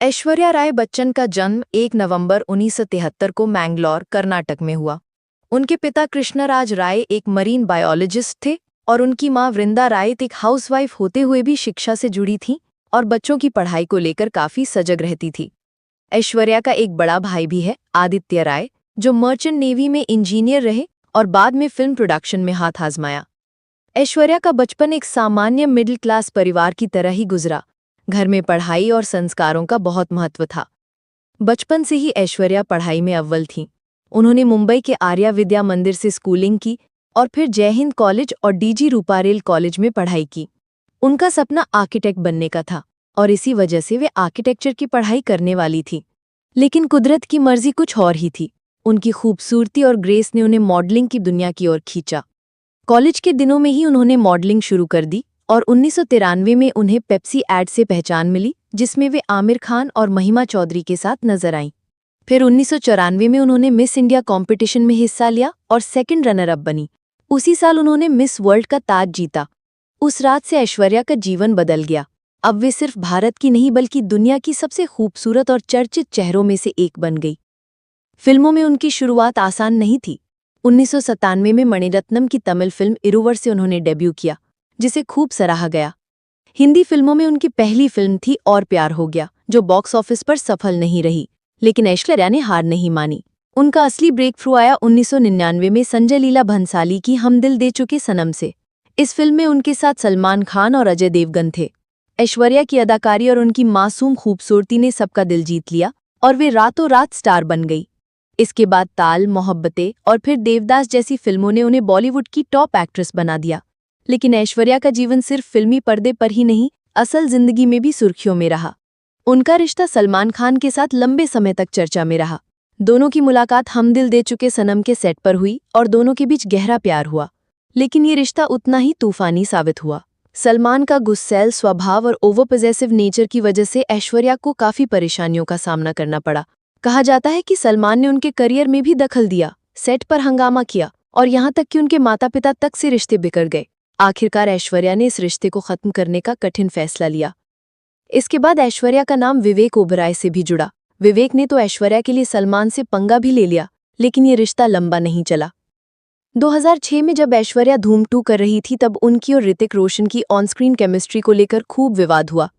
ऐश्वर्या राय बच्चन का जन्म 1 नवंबर 1973 को मैंगलोर, कर्नाटक में हुआ। उनके पिता कृष्णराज राय एक मरीन बायोलॉजिस्ट थे और उनकी मां वृंदा राय एक हाउसवाइफ होते हुए भी शिक्षा से जुड़ी थीं और बच्चों की पढ़ाई को लेकर काफी सजग रहती थी। ऐश्वर्या का एक बड़ा भाई भी है, आदित्य राय, जो मर्चेंट नेवी में इंजीनियर रहे और बाद में फिल्म प्रोडक्शन में हाथ आजमाया। ऐश्वर्या का बचपन एक सामान्य मिडिल क्लास परिवार की तरह ही गुजरा। घर में पढ़ाई और संस्कारों का बहुत महत्व था। बचपन से ही ऐश्वर्या पढ़ाई में अव्वल थीं। उन्होंने मुंबई के आर्या विद्या मंदिर से स्कूलिंग की और फिर जय हिंद कॉलेज और डीजी रूपारेल कॉलेज में पढ़ाई की। उनका सपना आर्किटेक्ट बनने का था और इसी वजह से वे आर्किटेक्चर की पढ़ाई करने वाली थी। लेकिन कुदरत की मर्जी कुछ और ही थी। उनकी खूबसूरती और ग्रेस ने उन्हें मॉडलिंग की दुनिया की ओर खींचा। कॉलेज के दिनों में ही उन्होंने मॉडलिंग शुरू कर दी और 1993 में उन्हें पेप्सी एड से पहचान मिली, जिसमें वे आमिर खान और महिमा चौधरी के साथ नजर आईं। फिर 1994 में उन्होंने मिस इंडिया कंपटीशन में हिस्सा लिया और सेकंड रनर अप बनी। उसी साल उन्होंने मिस वर्ल्ड का ताज जीता। उस रात से ऐश्वर्या का जीवन बदल गया। अब वे सिर्फ भारत की नहीं बल्कि दुनिया की सबसे खूबसूरत और चर्चित चेहरों में से एक बन गई। फिल्मों में उनकी शुरुआत आसान नहीं थी। 1997 में मणिरत्नम की तमिल फिल्म इरुवर से उन्होंने डेब्यू किया, जिसे खूब सराहा गया। हिंदी फिल्मों में उनकी पहली फिल्म थी और प्यार हो गया, जो बॉक्स ऑफिस पर सफल नहीं रही, लेकिन ऐश्वर्या ने हार नहीं मानी। उनका असली ब्रेक थ्रू आया 1999 में संजय लीला भंसाली की हम दिल दे चुके सनम से। इस फिल्म में उनके साथ सलमान खान और अजय देवगन थे। ऐश्वर्या की अदाकारी और उनकी मासूम खूबसूरती ने सबका दिल जीत लिया और वे रातों रात स्टार बन गई। इसके बाद ताल, मोहब्बतें और फिर देवदास जैसी फिल्मों ने उन्हें बॉलीवुड की टॉप एक्ट्रेस बना दिया। लेकिन ऐश्वर्या का जीवन सिर्फ फिल्मी पर्दे पर ही नहीं, असल जिंदगी में भी सुर्खियों में रहा। उनका रिश्ता सलमान खान के साथ लंबे समय तक चर्चा में रहा। दोनों की मुलाकात हम दिल दे चुके सनम के सेट पर हुई और दोनों के बीच गहरा प्यार हुआ। लेकिन ये रिश्ता उतना ही तूफानी साबित हुआ। सलमान का गुस्सैल स्वभाव और ओवर पॉसेसिव नेचर की वजह से ऐश्वर्या को काफी परेशानियों का सामना करना पड़ा। कहा जाता है कि सलमान ने उनके करियर में भी दखल दिया, सेट पर हंगामा किया और यहाँ तक कि उनके माता पिता तक से रिश्ते बिगड़ गए। आखिरकार ऐश्वर्या ने इस रिश्ते को खत्म करने का कठिन फैसला लिया। इसके बाद ऐश्वर्या का नाम विवेक ओबराय से भी जुड़ा। विवेक ने तो ऐश्वर्या के लिए सलमान से पंगा भी ले लिया, लेकिन ये रिश्ता लंबा नहीं चला। 2006 में जब ऐश्वर्या धूम 2 कर रही थी, तब उनकी और ऋतिक रोशन की ऑन स्क्रीन केमिस्ट्री को लेकर खूब विवाद हुआ।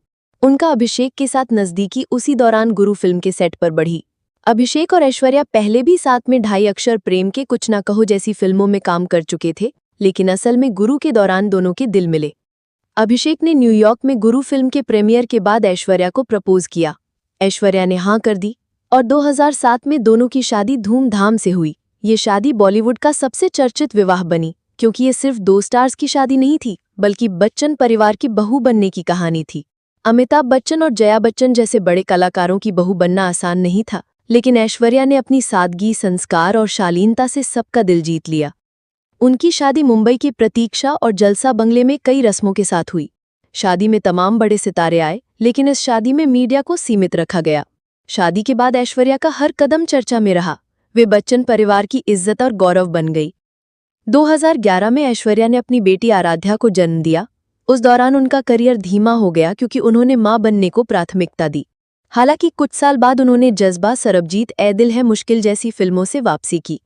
उनका अभिषेक के साथ नजदीकी उसी दौरान गुरु फिल्म के सेट पर बढ़ी। अभिषेक और ऐश्वर्या पहले भी साथ में 2.5 अक्षर प्रेम के कुछ ना कहो जैसी फिल्मों में काम कर चुके थे, लेकिन असल में गुरु के दौरान दोनों के दिल मिले। अभिषेक ने न्यूयॉर्क में गुरु फिल्म के प्रीमियर के बाद ऐश्वर्या को प्रपोज किया। ऐश्वर्या ने हाँ कर दी और 2007 में दोनों की शादी धूमधाम से हुई। ये शादी बॉलीवुड का सबसे चर्चित विवाह बनी, क्योंकि ये सिर्फ 2 स्टार्स की शादी नहीं थी, बल्कि बच्चन परिवार की बहू बनने की कहानी थी। अमिताभ बच्चन और जया बच्चन जैसे बड़े कलाकारों की बहू बनना आसान नहीं था, लेकिन ऐश्वर्या ने अपनी सादगी, संस्कार और शालीनता से सबका दिल जीत लिया। उनकी शादी मुंबई की प्रतीक्षा और जलसा बंगले में कई रस्मों के साथ हुई। शादी में तमाम बड़े सितारे आए, लेकिन इस शादी में मीडिया को सीमित रखा गया। शादी के बाद ऐश्वर्या का हर कदम चर्चा में रहा। वे बच्चन परिवार की इज्जत और गौरव बन गई। 2011 में ऐश्वर्या ने अपनी बेटी आराध्या को जन्म दिया। उस दौरान उनका करियर धीमा हो गया क्योंकि उन्होंने मां बनने को प्राथमिकता दी। हालांकि कुछ साल बाद उन्होंने जज्बा, सरबजीत, ए दिल है मुश्किल जैसी फिल्मों से वापसी की।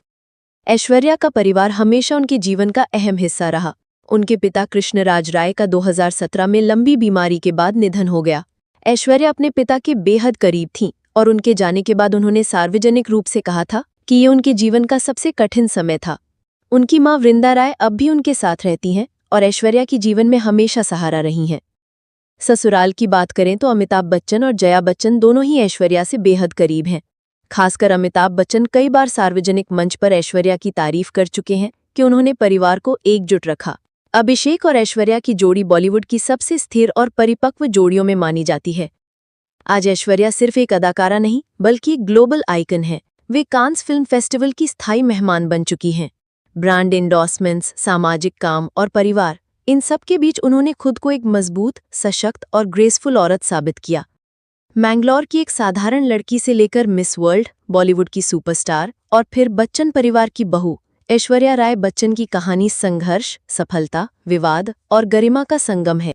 ऐश्वर्या का परिवार हमेशा उनके जीवन का अहम हिस्सा रहा। उनके पिता कृष्णराज राय का 2017 में लंबी बीमारी के बाद निधन हो गया। ऐश्वर्या अपने पिता के बेहद करीब थीं और उनके जाने के बाद उन्होंने सार्वजनिक रूप से कहा था कि ये उनके जीवन का सबसे कठिन समय था। उनकी मां वृंदा राय अब भी उनके साथ रहती हैं और ऐश्वर्या की जीवन में हमेशा सहारा रही हैं। ससुराल की बात करें तो अमिताभ बच्चन और जया बच्चन दोनों ही ऐश्वर्या से बेहद करीब हैं। खासकर अमिताभ बच्चन कई बार सार्वजनिक मंच पर ऐश्वर्या की तारीफ कर चुके हैं कि उन्होंने परिवार को एकजुट रखा। अभिषेक और ऐश्वर्या की जोड़ी बॉलीवुड की सबसे स्थिर और परिपक्व जोड़ियों में मानी जाती है। आज ऐश्वर्या सिर्फ एक अदाकारा नहीं, बल्कि एक ग्लोबल आइकन है। वे कांस फिल्म फेस्टिवल की स्थायी मेहमान बन चुकी हैं। ब्रांड एंडोर्समेंट्स, सामाजिक काम और परिवार, इन सब के बीच उन्होंने खुद को एक मजबूत, सशक्त और ग्रेसफुल औरत साबित किया। मैंगलोर की एक साधारण लड़की से लेकर मिस वर्ल्ड, बॉलीवुड की सुपरस्टार और फिर बच्चन परिवार की बहू, ऐश्वर्या राय बच्चन की कहानी संघर्ष, सफलता, विवाद और गरिमा का संगम है।